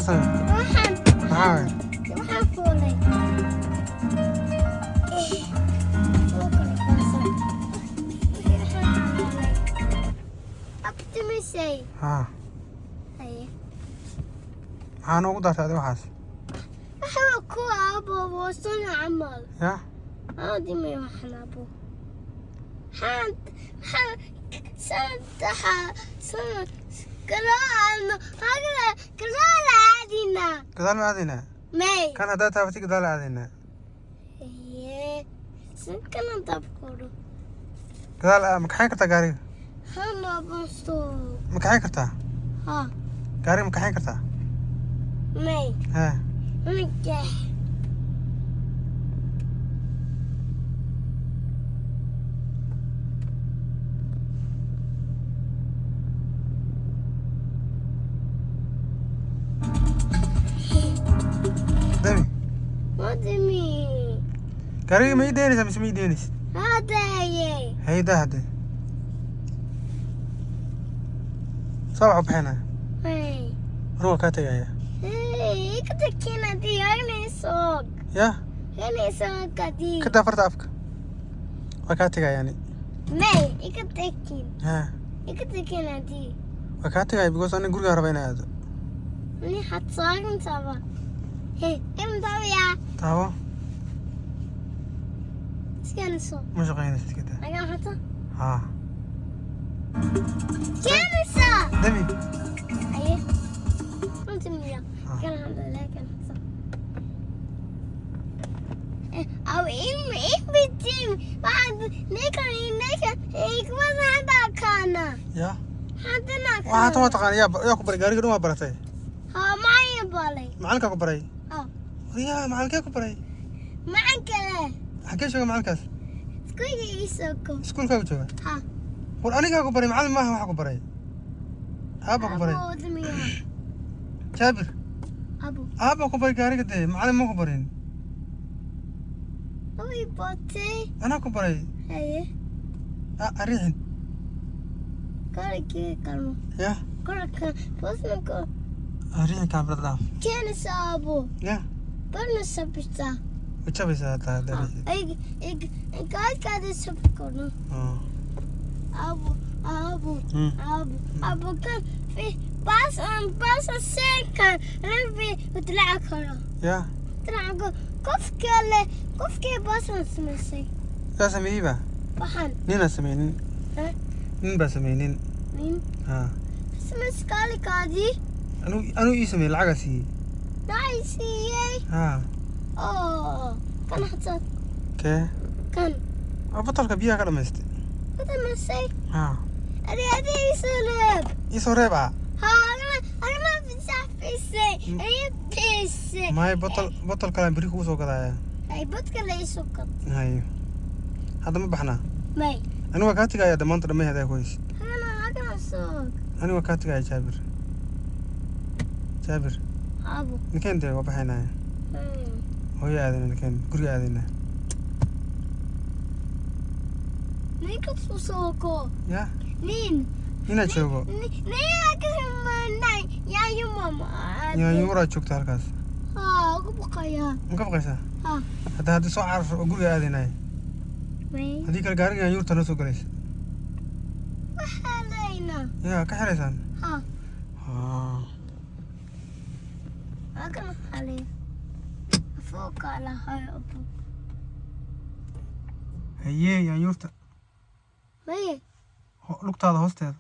حسن معاي فولي أبتمسي ها هاي أنا أقدر هذا وحاس أحب كو أبو وصلنا عمل يا هادي ما يوحنا أبو حد سنتها سنة كلا عادينا كذا المعدنة ماي كان هذا تابتي كذا العدنة إيه سن كنا تبكرو كذا مكحي كرتا قاري هلا بنصو مكحي كرتا ها قاري مكحي كرتا ماي ها نجح دمي ودمي قاري ما يدينس مش ما يدينس هذا يي هيدا هذا صباح بحنا ماي روح كاتيجا يا إيه كده كنا دي هني سوق يا هني سوق دي كده فرت أفك وكاتيجا يعني ماي كده كنا ها كده كنا دي وكاتيجا بيقول أنا قول قاربين هذا ni hatsagen saba he em dawiya تاو siyan so مش غينس كده aga hata ها siyan so دمي aye untimya kan alhamdulillah kan so aw im bitim bad nekan ik was hada kana يا hadana waxaad ma taqaan yaa ku baray gaariga dhuma baratay ha maay balay macalinka ku baray ha yaa macalinkee ku baray macan kale xagee jooga macalinkaas iskuiga isoko iskuulkaagu jooga ha war anigaa ku baray macalin maaha waxa ku baray aabba ku baray abu dimiya jaabir abu aabba ku baray gaariga dee macalin ma ku barin awi bote anaa ku baray haye ariixin Korke kalmo. ya Korka posna ko. ariixin kaamrad dhaaf Kene sabo. ya Barna sabita. wajabaysaa taa dariixin Eg kad sabkono. Abu abu Hmm. abu kan fi bas sekan revi utla karo. ya Trago kofke bas smesi. yaa sameeyeyba Waxan. ninaa sameynin Eh? nin baa sameynin Min ha smes kali kadi. anuu ii sameeyey lacagaa siiyey Nice. ha Oh. Kan hata kee kan. botalka biyaha ka dhamaystay Hada mesay. ha Adi isulub. ii soo reeb ah Ha, ana bisa pisse. Ay pisse. maay botol kalaan beri kugu soo gadaaya Ay badka la isukat. hayo hadda ma baxnaa May. anigu waa kaa tegaya dhammaanta dhamay hadaa ku haysa Ana sok. anigu waa kaa tegaya jaabir Abu. ninkeen dee waa baxaynaya hooyo aadayna ninkeen guriga aadayna Nika susoko. ya Nin. inaa joogo Nia kamanay. Ya yu mama. yaanyuuraa joogta halkaas Ha, aku bukaya. ma ka baqaysaa Ha. haddii soo cararso oo guriga aadaynaya May. haddii kale gaariga yaanyuurta noo soo galaysa Wahalayna. ya ka xiraysaan Ha. ha Akan halay. Afoka la hay abu. haye yaanyuurta May. lugtaada hoosteeda